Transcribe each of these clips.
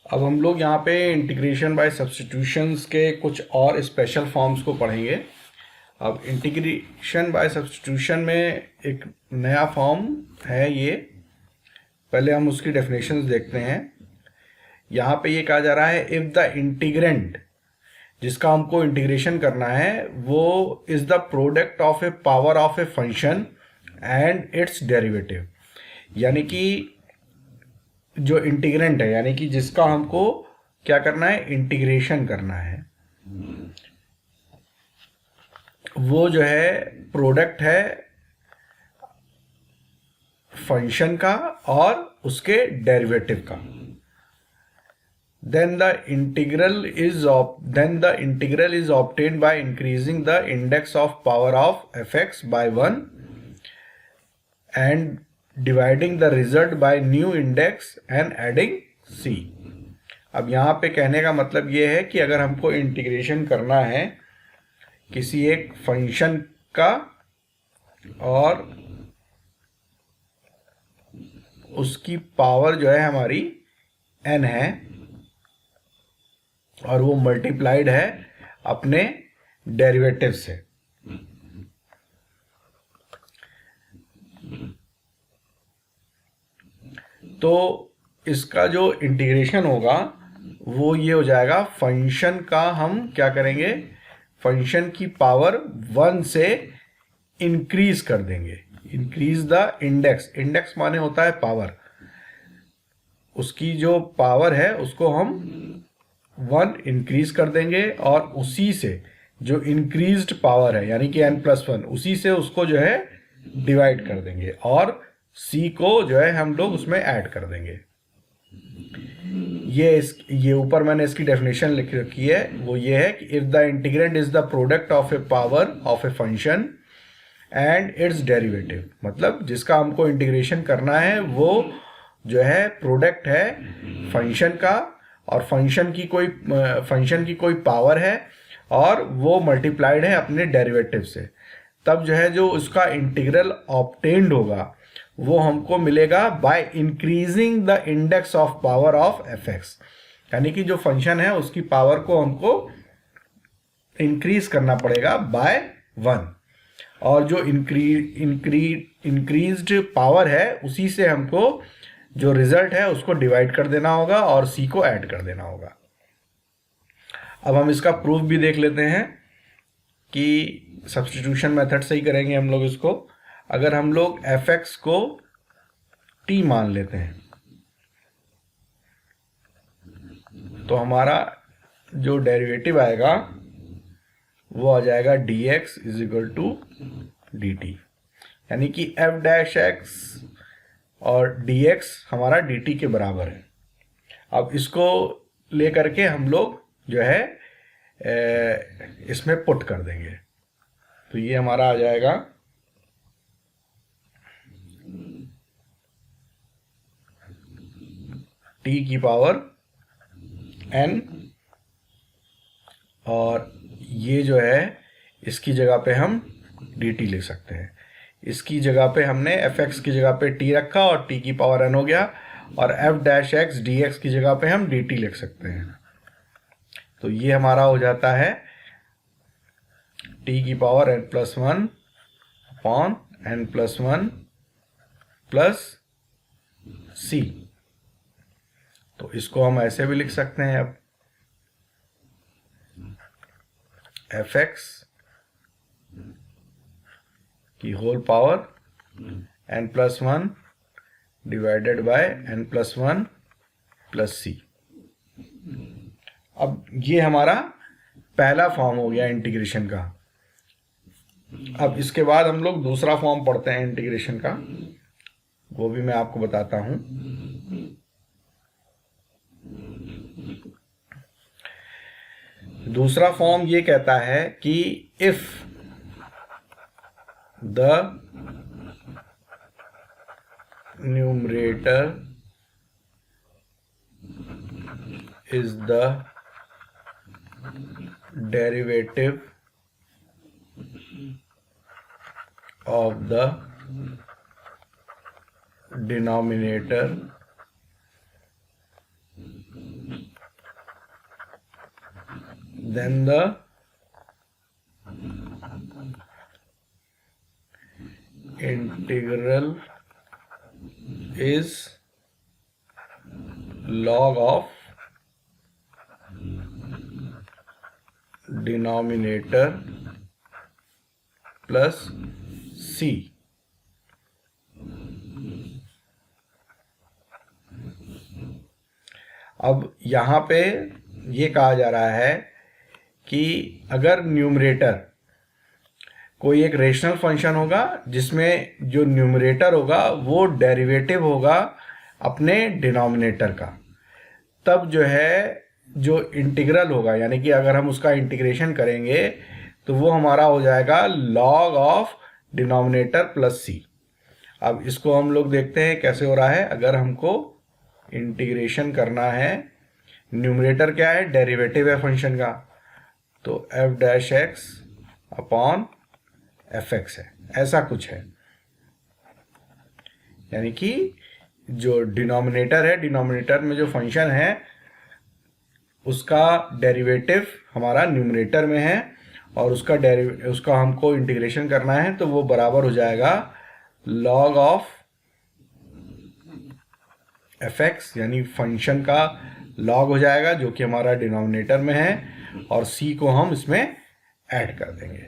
अब हम लोग यहाँ पे इंटीग्रेशन बाय सब्स्टिट्यूशंस के कुछ और स्पेशल फॉर्म्स को पढ़ेंगे। अब इंटीग्रेशन बाय सब्स्टिट्यूशन में एक नया फॉर्म है ये, पहले हम उसकी डेफिनेशंस देखते हैं। यहाँ पे ये कहा जा रहा है इफ द इंटीग्रेंट जिसका हमको इंटीग्रेशन करना है वो is the product of A power of a function and it's derivative, यानी कि जो इंटीग्रेंट है यानी कि जिसका हमको क्या करना है, इंटीग्रेशन करना है, वो जो है प्रोडक्ट है फंक्शन का और उसके डेरिवेटिव का। then the integral is obtained by increasing the index of power of fx by 1 and dividing the result by new index and adding c। अब यहाँ पे कहने का मतलब ये है कि अगर हमको इंटीग्रेशन करना है किसी एक फंक्शन का और उसकी पावर जो है हमारी n है और वो मल्टीप्लाइड है अपने डेरिवेटिव से, तो इसका जो इंटीग्रेशन होगा वो ये हो जाएगा, फंक्शन का हम क्या करेंगे, फंक्शन की पावर 1 से इंक्रीज कर देंगे। इंक्रीज द इंडेक्स, इंडेक्स माने होता है पावर, उसकी जो पावर है उसको हम 1 इंक्रीज कर देंगे और उसी से जो इंक्रीज्ड पावर है यानी कि n+1 उसी से उसको जो है डिवाइड कर देंगे और c को जो है हम लोग उसमें ऐड कर देंगे। ये ऊपर मैंने इसकी डेफिनेशन लिख रखी है, वो ये है कि if the integrant is the product of A power of a function and it's derivative, मतलब जिसका हमको इंटीग्रेशन करना है वो जो है प्रोडक्ट है फंक्शन का और फंक्शन की कोई पावर है और वो मल्टीप्लाइड है अपने डेरिवेटिव से, तब जो है जो उसका इंटीग्रल ऑब्टेन्ड होगा वो हमको मिलेगा by increasing the index of power of fx, यानी कि जो फंक्शन है उसकी पावर को हमको इंक्रीज करना पड़ेगा बाय 1 और जो इंक्रीज्ड पावर है उसी से हमको जो रिजल्ट है उसको डिवाइड कर देना होगा और c को ऐड कर देना होगा। अब हम इसका प्रूफ भी देख लेते हैं कि सब्स्टिट्यूशन मेथड से ही करेंगे हम लोग इसको। अगर हम लोग fx को t मान लेते हैं तो हमारा जो डेरिवेटिव आएगा वो आ जाएगा dx is equal to dt, यानी कि f' और dx हमारा dt के बराबर है। अब इसको लेकर के हम लोग जो है इसमें पुट कर देंगे, तो ये हमारा आ जाएगा t की पावर n और ये जो है इसकी जगह पे हम dt लिख सकते हैं। इसकी जगह पे हमने fx की जगह पे t रखा और t की पावर n हो गया और f' dx की जगह पे हम dt लिख सकते हैं, तो ये हमारा हो जाता है t की power n+1 upon n+1 plus c। तो इसको हम ऐसे भी लिख सकते हैं, अब fx की whole power n+1 divided by n+1 plus c। अब ये हमारा पहला फॉर्म हो गया इंटीग्रेशन का। अब इसके बाद हम लोग दूसरा फॉर्म पढ़ते हैं इंटीग्रेशन का, वो भी मैं आपको बताता हूं। दूसरा फॉर्म ये कहता है कि if the numerator is the derivative of the denominator then the integral is log of denominator plus c. अब यहाँ पे ये कहा जा रहा है कि अगर न्यूमरेटर कोई एक रेशनल फंक्शन होगा जिसमें जो न्यूमरेटर होगा वो डेरिवेटिव होगा अपने डिनोमिनेटर का, तब जो है जो इंटीग्रल होगा, यानी कि अगर हम उसका इंटीग्रेशन करेंगे तो वो हमारा हो जाएगा log of denominator plus c. अब इसको हम लोग देखते हैं कैसे हो रहा है। अगर हमको इंटीग्रेशन करना है, न्यूमरेटर क्या है, डेरिवेटिव है फंक्शन का, तो F dash x upon F x है, ऐसा कुछ है। यानी कि जो डिनोमिनेटर है, डिनोमिनेटर में जो फंक्शन है उसका डेरिवेटिव हमारा न्यूमरेटर में है और उसका हमको इंटीग्रेशन करना है, तो वो बराबर हो जाएगा लॉग ऑफ एफ एक्स, यानी फंक्शन का लॉग हो जाएगा जो कि हमारा डिनोमिनेटर में है, और सी को हम इसमें ऐड कर देंगे।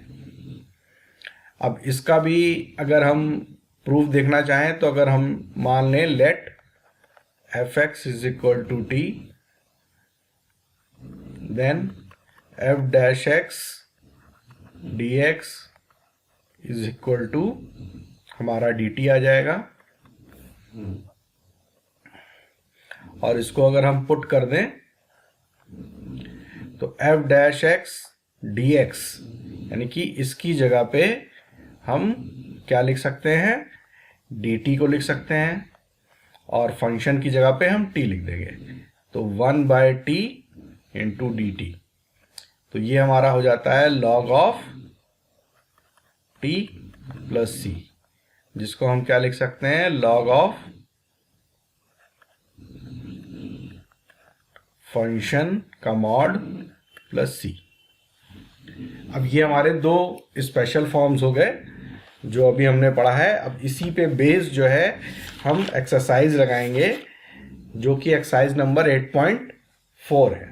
अब इसका भी अगर हम प्रूफ देखना चाहें तो अगर हम मान लें let F X is equal to T, then F dash X D X is equal to हमारा डी टी आ जाएगा, और इसको अगर हम पुट कर दें तो F dash X D X, यानी कि इसकी जगह पे हम क्या लिख सकते हैं, डी टी को लिख सकते हैं, और फंक्शन की जगह पे हम टी लिख देंगे, तो 1/t इंटू डी टी। तो ये हमारा हो जाता है लॉग ऑफ टी प्लस सी, जिसको हम क्या लिख सकते हैं, लॉग ऑफ फंक्शन का मॉड प्लस सी। अब ये हमारे दो स्पेशल फॉर्म्स हो गए जो अभी हमने पढ़ा है। अब इसी पे बेस जो है हम एक्सरसाइज लगाएंगे, जो कि एक्सरसाइज नंबर 8.4 है।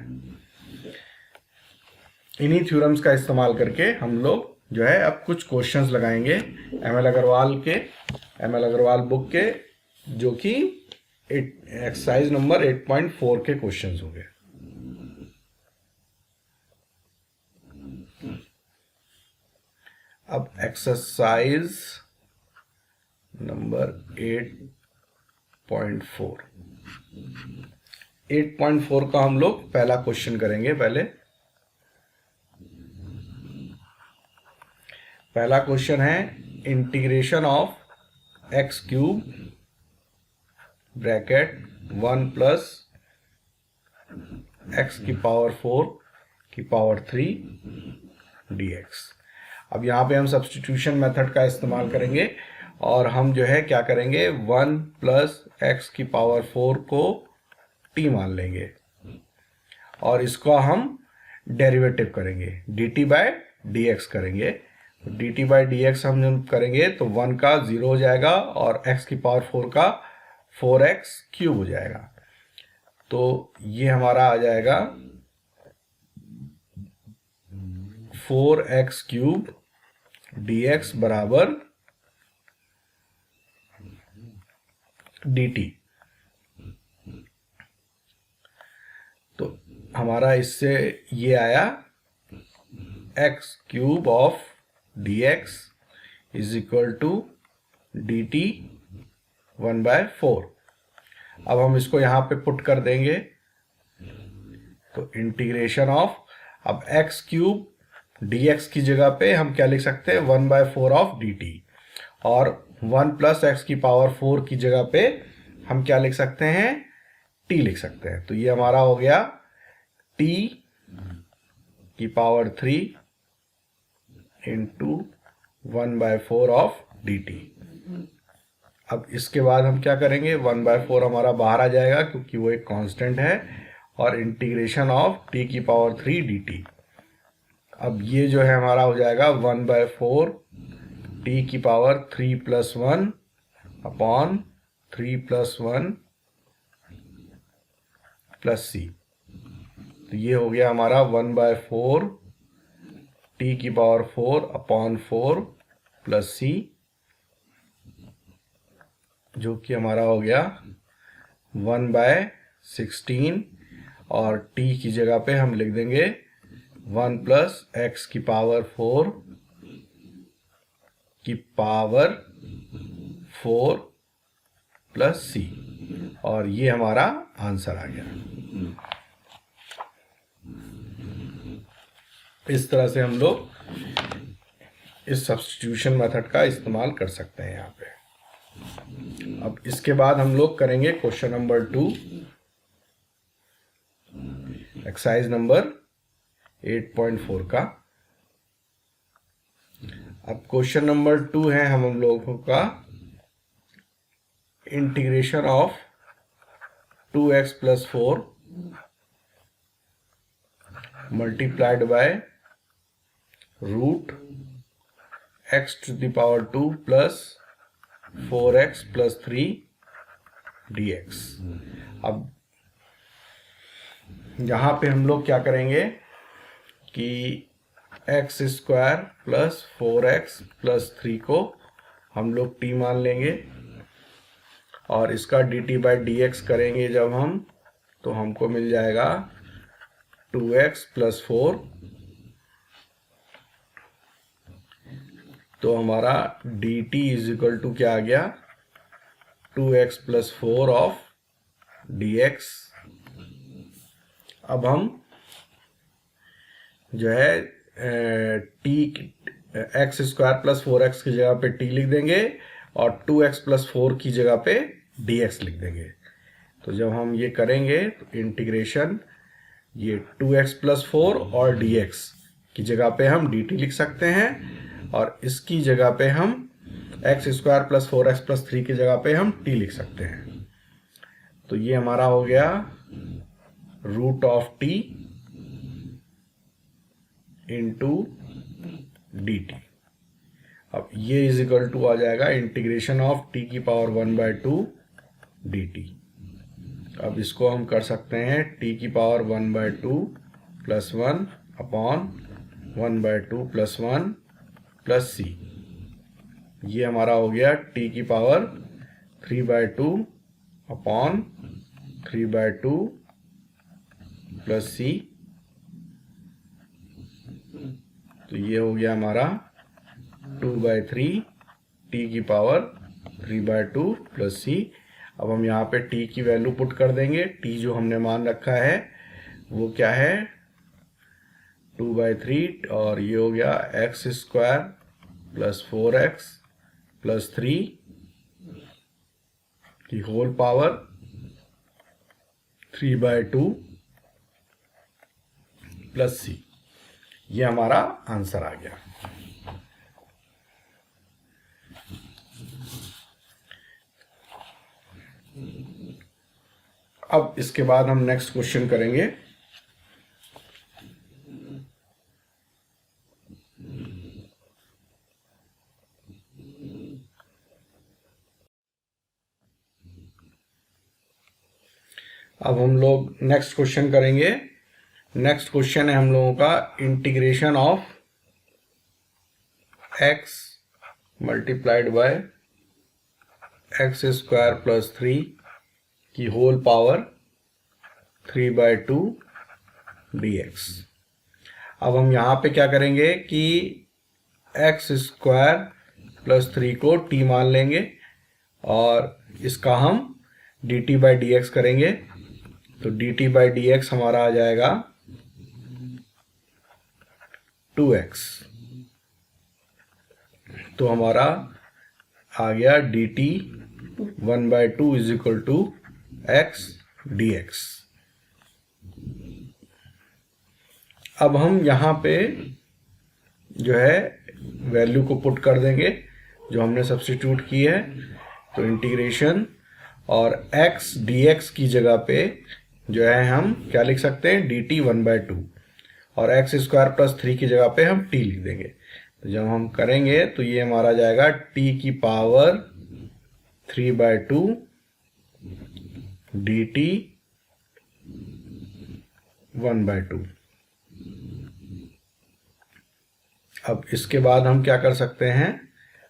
इन्हीं थ्योरम्स का इस्तेमाल करके हम लोग जो है अब कुछ क्वेश्चंस लगाएंगे एम एल अग्रवाल बुक के, जो कि एक्सरसाइज नंबर 8.4 के क्वेश्चंस हो गए। अब एक्सरसाइज नंबर 8.4 का हम लोग पहला क्वेश्चन करेंगे। पहला क्वेश्चन है integration of x cube bracket 1 plus x की पावर 4 की पावर 3 dx। अब यहाँ पे हम सब्स्टिट्यूशन मेथड का इस्तेमाल करेंगे और हम जो है क्या करेंगे, 1 प्लस एक्स की पावर 4 को t मान लेंगे और इसका हम डेरिवेटिव करेंगे, dt बाय dx करेंगे। dt बाय dx हम जब करेंगे तो 1 का 0 हो जाएगा और x की पावर 4 का 4x क्यूब हो जाएगा। तो ये हमारा आ जाएगा 4x क्यूब dx बराबर dt। तो हमारा इससे ये आया x cube of dx is equal to dt 1/4। अब हम इसको यहां पे पुट कर देंगे तो इंटीग्रेशन ऑफ, अब x क्यूब dx की जगह पे हम क्या लिख सकते हैं, 1/4 ऑफ dt, और 1 प्लस एक्स की पावर 4 की जगह पे हम क्या लिख सकते हैं, t लिख सकते हैं। तो ये हमारा हो गया t की पावर 3 इंटू 1/4 ऑफ dt। अब इसके बाद हम क्या करेंगे, 1/4 हमारा बाहर आ जाएगा क्योंकि वो एक कांस्टेंट है, और इंटीग्रेशन ऑफ t की पावर 3 dt। अब ये जो है हमारा हो जाएगा 1/4 टी की पावर 3+1 अपॉन 3+1 प्लस सी। तो ये हो गया हमारा 1/4 टी की पावर 4 अपॉन 4 प्लस सी, जो कि हमारा हो गया 1/16, और टी की जगह पे हम लिख देंगे 1 प्लस एक्स की पावर 4 की पावर 4 प्लस सी, और ये हमारा आंसर आ गया। इस तरह से हम लोग इस सब्स्टिट्यूशन मेथड का इस्तेमाल कर सकते हैं यहाँ पे। अब इसके बाद हम लोग करेंगे क्वेश्चन नंबर 2, एक्सरसाइज नंबर 8.4 का। अब क्वेश्चन नंबर 2 है हम लोगों का integration of 2x + 4 multiplied by √x⁴ plus 4x + 3 dx। अब यहाँ पे हम लोग क्या करेंगे कि x² + 4x + 3 को हम लोग t मान लेंगे, और इसका dt/dx करेंगे जब हम, तो हमको मिल जाएगा 2x + 4। तो हमारा dt = क्या आ गया, 2x + 4 ऑफ dx। अब हम जो है x² + 4x की जगह पे t लिख देंगे, और 2x + 4 की जगह पे dx लिख देंगे। तो जब हम ये करेंगे तो इंटीग्रेशन, ये 2x + 4 और dx की जगह पे हम dt लिख सकते हैं, और इसकी जगह पे हम x² + 4x + 3 की जगह पे हम t लिख सकते हैं। तो ये हमारा हो गया √t इंटू dt। अब ये = आ जाएगा इंटीग्रेशन ऑफ t की पावर 1/2 dt। अब इसको हम कर सकते हैं t की पावर 1/2 + 1 अपॉन 1/2 + 1 प्लस सी। ये हमारा हो गया t की पावर 3/2 अपॉन 3/2 प्लस सी। तो ये हो गया हमारा 2/3 t की पावर 3/2 प्लस सी। अब हम यहाँ पे t की वैल्यू पुट कर देंगे। t जो हमने मान रखा है वो क्या है, 2/3, और ये हो गया x² + 4x + 3 की होल पावर 3/2 प्लस सी। ये हमारा आंसर आ गया। अब इसके बाद हम नेक्स्ट क्वेश्चन करेंगे। अब हम लोग नेक्स्ट क्वेश्चन करेंगे। नेक्स्ट क्वेश्चन है हम लोगों का integration of x multiplied by x² + 3 की होल पावर 3/2 dx। अब हम यहाँ पे क्या करेंगे कि x² + 3 को t मान लेंगे, और इसका हम dt/dx करेंगे। तो dt/dx हमारा आ जाएगा 2x। तो हमारा आ गया dt 1/2 = x dx। अब हम यहाँ पे जो है वैल्यू को पुट कर देंगे जो हमने सब्स्टिट्यूट की है। तो इंटीग्रेशन, और x dx की जगह पे जो है हम क्या लिख सकते हैं, dt 1/2, और एक्स स्क्वायर प्लस 3 की जगह पे हम टी लिख देंगे। तो जब हम करेंगे तो ये हमारा जाएगा टी की पावर 3/2 डी टी 1/2। अब इसके बाद हम क्या कर सकते हैं,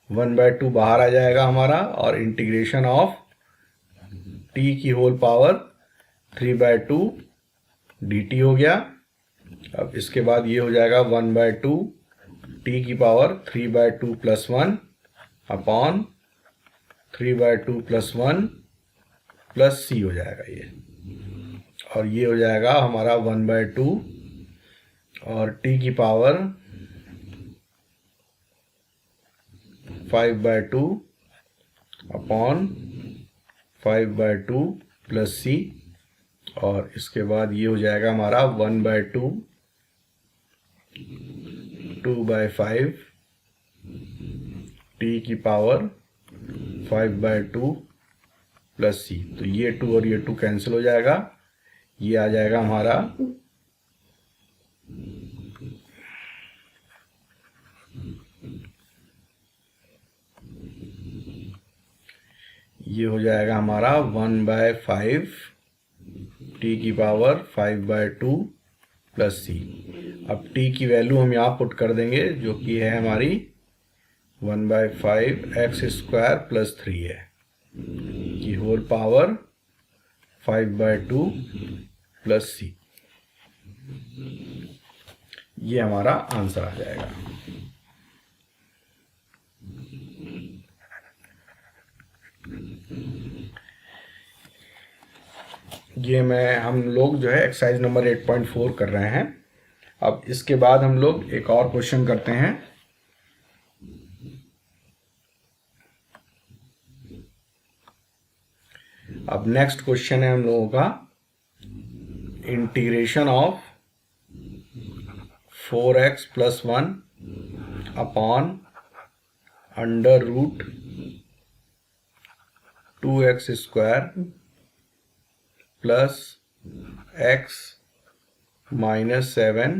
1/2 बाहर आ जाएगा हमारा और इंटीग्रेशन ऑफ टी की होल पावर 3/2 डी टी हो गया। अब इसके बाद ये हो जाएगा 1/2 टी की power 3/2 plus 1 upon 3/2 plus 1 plus c हो जाएगा ये, और ये हो जाएगा हमारा 1/2 और टी की पावर 5/2 अपॉन 5/2 प्लस सी, और इसके बाद ये हो जाएगा हमारा 1/2 2/5 टी की पावर 5/2 प्लस सी। तो ये 2 और ये 2 कैंसिल हो जाएगा, ये आ जाएगा हमारा ये हो जाएगा हमारा 1/5 टी की पावर 5/2 प्लस सी। अब टी की वैल्यू हम यहाँ पुट कर देंगे जो कि है हमारी 1/5 एक्स स्क्वायर प्लस 3 है की होल पावर 5/2 प्लस सी। ये हमारा आंसर आ जाएगा। ये हम लोग जो है एक्सरसाइज नंबर 8.4 कर रहे हैं। अब इसके बाद हम लोग एक और क्वेश्चन करते हैं। अब नेक्स्ट क्वेश्चन है हम लोगों का integration of 4x plus 1 upon under root 2x square plus x minus 7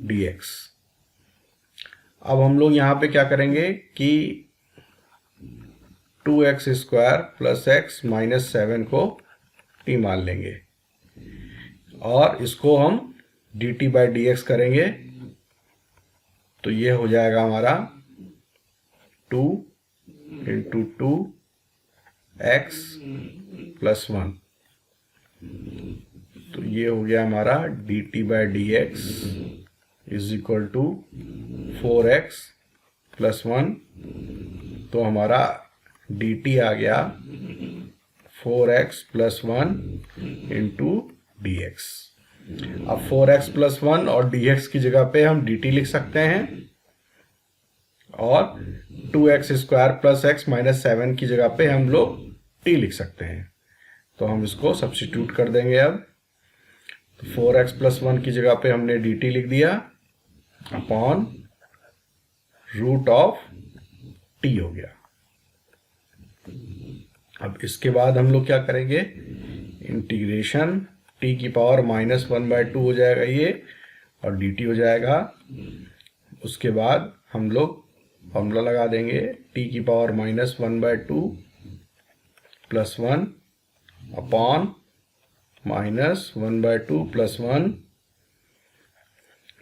dx। अब हम लोग यहाँ पे क्या करेंगे कि 2x square plus x minus 7 को t मान लेंगे और इसको हम dt बाई dx करेंगे। तो ये हो जाएगा हमारा 2 इंटू 2x प्लस 1। तो ये हो गया हमारा dt by dx is equal to 4x plus 1। तो हमारा dt आ गया 4x प्लस 1 इंटू dx। अब 4x प्लस 1 और dx की जगह पे हम dt लिख सकते हैं और 2x square plus x minus 7 की जगह पे हम लोग t लिख सकते हैं। तो हम इसको सब्स्टिट्यूट कर देंगे। अब तो 4x प्लस 1 की जगह पे हमने dt लिख दिया अपॉन रूट ऑफ t हो गया। अब इसके बाद हम लोग क्या करेंगे, इंटीग्रेशन t की पावर माइनस 1/2 हो जाएगा ये और dt हो जाएगा। उसके बाद हम लोग फॉर्मूला लगा देंगे t की power minus 1/2 plus 1 upon minus 1/2 plus 1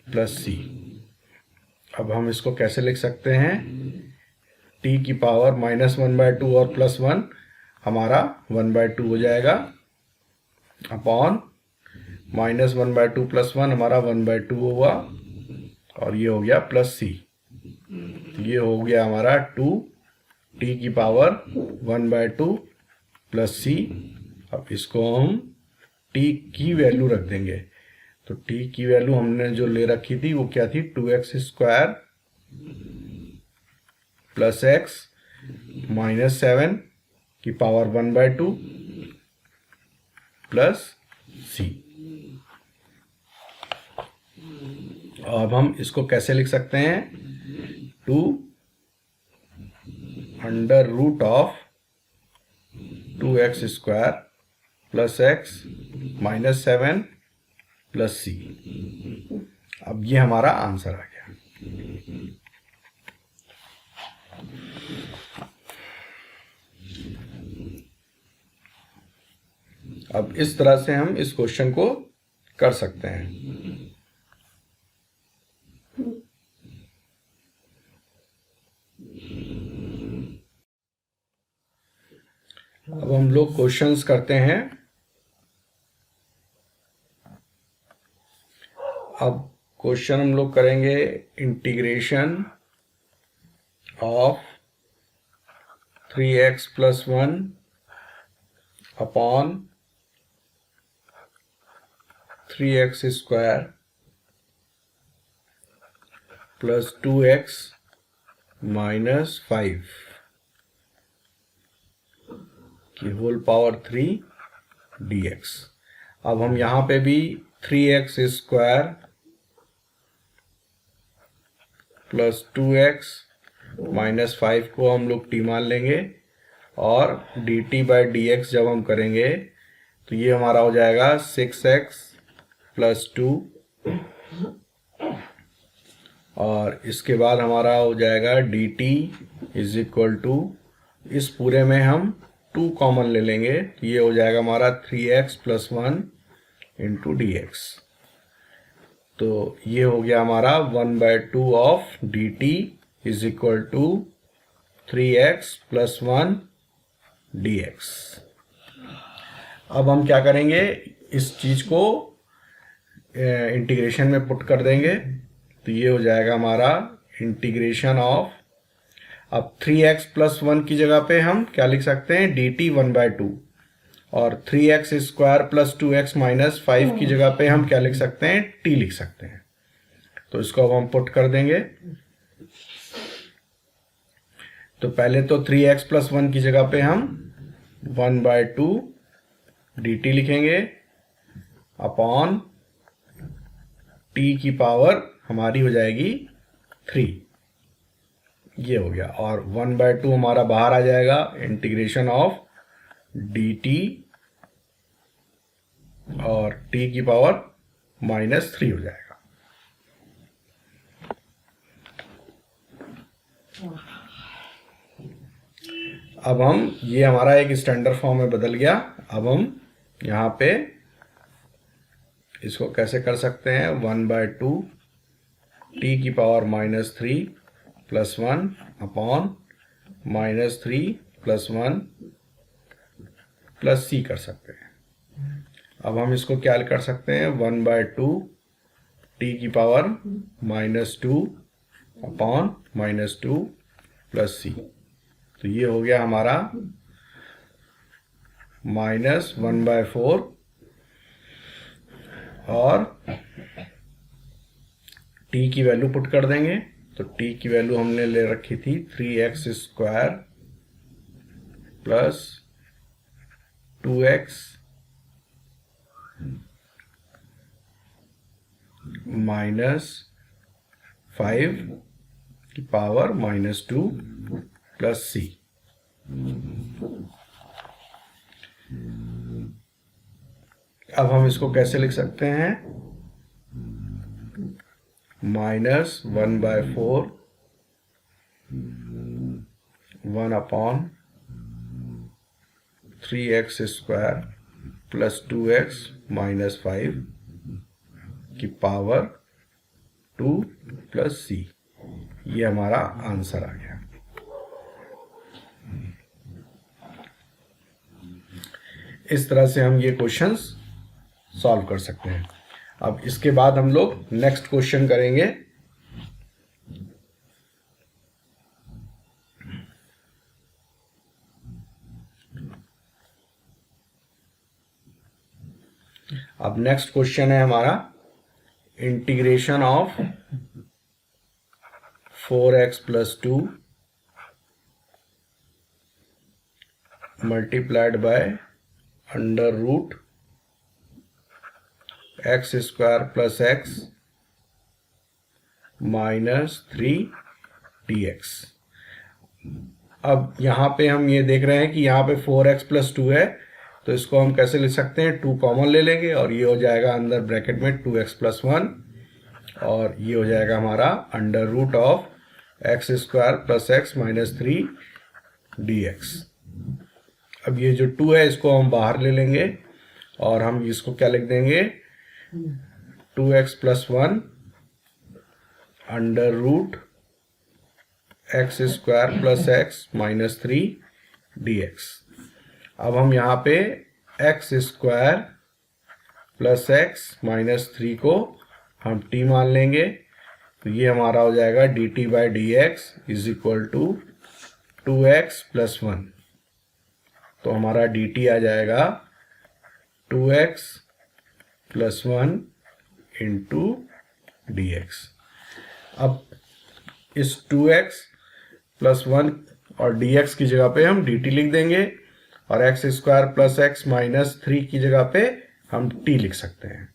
plus c. अब हम इसको कैसे लिख सकते हैं, t की पावर माइनस 1/2 और प्लस 1 हमारा 1/2 हो जाएगा अपॉन माइनस 1/2 प्लस 1 हमारा 1/2 हुआ और ये हो गया प्लस सी। ये हो गया हमारा 2 t की पावर 1/2 प्लस सी। अब इसको हम t की वैल्यू रख देंगे। तो t की वैल्यू हमने जो ले रखी थी वो क्या थी, 2x square plus x minus 7 की पावर 1/2 प्लस सी। अब हम इसको कैसे लिख सकते हैं, 2 under root of 2x square plus x minus 7 plus c. अब ये हमारा आंसर आ गया। अब इस तरह से हम इस क्वेश्चन को कर सकते हैं। अब हम लोग क्वेश्चंस करते हैं। अब क्वेश्चन हम लोग करेंगे integration of 3x + 1 upon 3x² + 2x - 5 की होल पावर 3 dx। अब हम यहाँ पे भी 3x² + 2x - 5 को हम लोग t मान लेंगे, और dt/dx जब हम करेंगे तो ये हमारा हो जाएगा 6x + 2, और इसके बाद हमारा हो जाएगा dt = इस पूरे में हम 2 कॉमन ले लेंगे, तो ये हो जाएगा हमारा 3x + 1 × dx। तो ये हो गया हमारा 1/2 ऑफ dt = 3x + 1 dx। अब हम क्या करेंगे, इस चीज को इंटीग्रेशन में पुट कर देंगे, तो ये हो जाएगा हमारा इंटीग्रेशन ऑफ, अब 3x + 1 की जगह पे हम क्या लिख सकते हैं, dt 1/2, और 3x² + 2x - 5 की जगह पे हम क्या लिख सकते हैं, t लिख सकते हैं। तो इसको अब हम पुट कर देंगे। तो पहले तो 3x + 1 की जगह पे हम 1/2 dt लिखेंगे अपॉन t की पावर हमारी हो जाएगी 3, ये हो गया, और 1/2 हमारा बाहर आ जाएगा, इंटीग्रेशन ऑफ dt और t की पावर -3 हो जाएगा। अब हम, ये हमारा एक स्टैंडर्ड फॉर्म में बदल गया। अब हम यहाँ पे इसको कैसे कर सकते हैं, 1/2 t की पावर -3 + 1 अपॉन -3 + 1 + c कर सकते हैं। अब हम इसको क्या कर सकते हैं, 1/2 t की पावर -2 अपॉन -2 + c। तो ये हो गया हमारा -1/4, और t की वैल्यू पुट कर देंगे। तो t की वैल्यू हमने ले रखी थी 3x² + 2x - 5 की पावर -2 + c। अब हम इसको कैसे लिख सकते हैं, -1/4 1 अपॉन 3x² + 2x - 5 की पावर 2 + c। ये हमारा आंसर आ गया। इस तरह से हम ये क्वेश्चंस सॉल्व कर सकते हैं। अब इसके बाद हम लोग नेक्स्ट क्वेश्चन करेंगे। अब नेक्स्ट क्वेश्चन है हमारा integration of 4x + 2 multiplied by √x² + x - 3 dx। अब यहाँ पे हम ये देख रहे हैं कि यहाँ पे 4x + 2 है, तो इसको हम कैसे लिख सकते हैं, 2 कॉमन ले लेंगे, और ये हो जाएगा अंदर ब्रैकेट में 2x + 1, और ये हो जाएगा हमारा under root of X square plus X minus 3 dx। अब ये जो 2 है इसको हम बाहर ले लेंगे और हम इसको क्या लिख देंगे 2x plus 1 under root X square plus X minus 3 dx। अब हम यहाँ पे X square plus X minus 3 को हम t मान लेंगे, तो ये हमारा हो जाएगा dt by D X is equal to 2x plus 1। तो हमारा dt आ जाएगा 2x plus 1 into D x. अब इस 2x प्लस 1 और dx की जगह पे हम dt लिख देंगे और x square plus X minus 3 की जगह पे हम t लिख सकते हैं।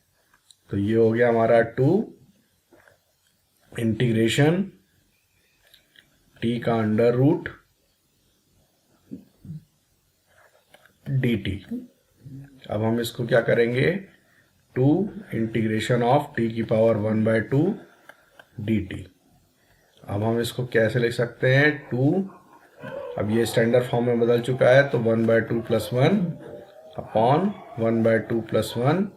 तो ये हो गया हमारा 2 इंटीग्रेशन t का अंडर रूट dt। अब हम इसको क्या करेंगे 2 इंटीग्रेशन ऑफ t की पावर 1/2 dt। अब हम इसको कैसे लिख सकते हैं 2, अब ये स्टैंडर्ड फॉर्म में बदल चुका है, तो 1/2 plus 1 upon 1/2 plus 1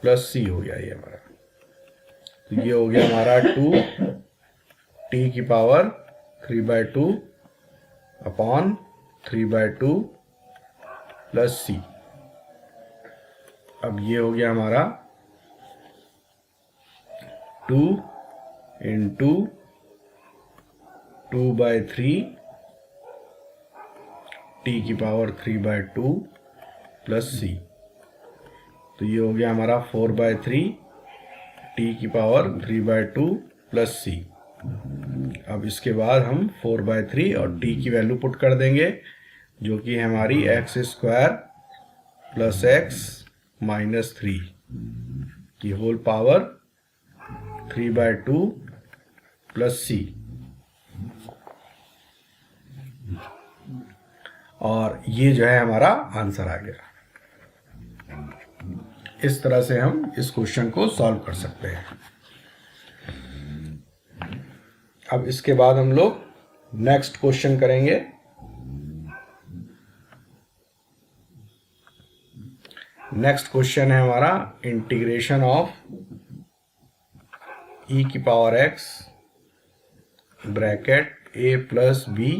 plus c हो गया ये हमारा। तो ये हो गया हमारा 2 t की पावर 3/2 अपॉन 3/2 प्लस c। अब ये हो गया हमारा 2 इंटू 2/3 t की पावर 3/2 प्लस c। तो ये हो गया हमारा 4/3 t की पावर 3/2 प्लस c। अब इसके बाद हम 4/3 और t की वैल्यू पुट कर देंगे, जो कि हमारी x square plus X minus 3 की होल पावर 3/2 प्लस c। और ये जो है हमारा आंसर आ गया। इस तरह से हम इस क्वेश्चन को सॉल्व कर सकते हैं। अब इसके बाद हम लोग नेक्स्ट क्वेश्चन करेंगे। नेक्स्ट क्वेश्चन है हमारा इंटीग्रेशन ऑफ e की power x bracket a plus b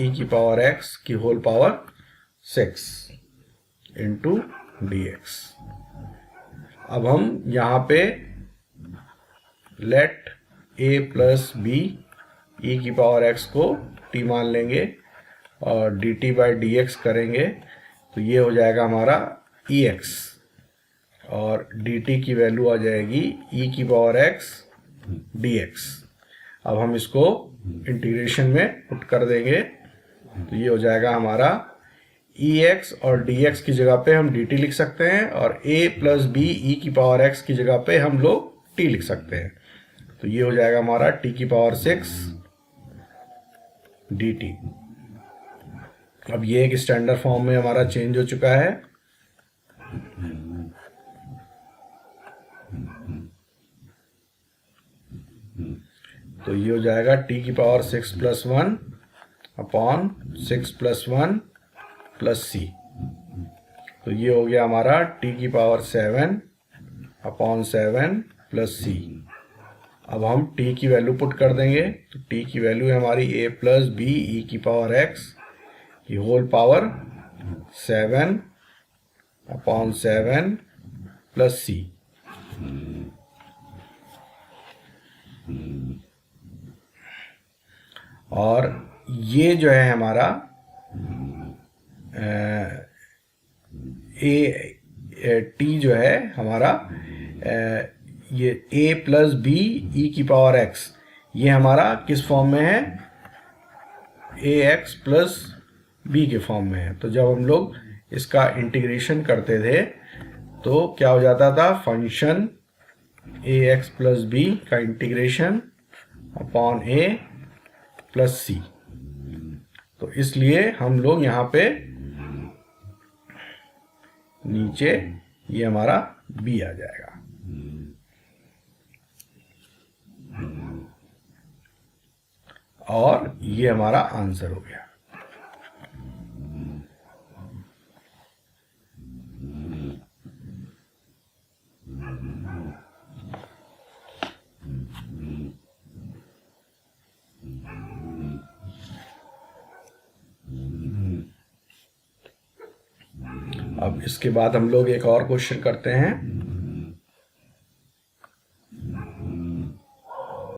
e की पावर x की होल पावर 6 इंटू dx। अब हम यहाँ पे let a plus b e की पावर x को t मान लेंगे और dt बाई डी एक्स करेंगे, तो ये हो जाएगा हमारा ex और dt की वैल्यू आ जाएगी e की पावर x dx। अब हम इसको इंटीग्रेशन में पुट कर देंगे, तो ये हो जाएगा हमारा ex और dx की जगह पे हम dt लिख सकते हैं और a प्लस b e की पावर x की जगह पे हम लोग t लिख सकते हैं। तो ये हो जाएगा हमारा t की पावर 6 dt। अब ये एक स्टैंडर्ड फॉर्म में हमारा चेंज हो चुका है। तो ये हो जाएगा t की power 6 plus 1 upon 6 plus 1 plus c। तो ये हो गया हमारा t की पावर 7 अपॉन 7 प्लस c। अब हम t की वैल्यू पुट कर देंगे, तो t की वैल्यू है हमारी a प्लस b e की पावर x की whole power 7 upon 7 plus c। और ये जो है हमारा t जो है हमारा ये a प्लस b e की पावर x, ये हमारा किस फॉर्म में है ax प्लस b के फॉर्म में है। तो जब हम लोग इसका इंटीग्रेशन करते थे तो क्या हो जाता था, फंक्शन ax प्लस b का integration upon a plus c। तो इसलिए हम लोग यहाँ पे नीचे ये हमारा बी आ जाएगा। और ये हमारा आंसर हो गया। अब इसके बाद हम लोग एक और क्वेश्चन करते हैं।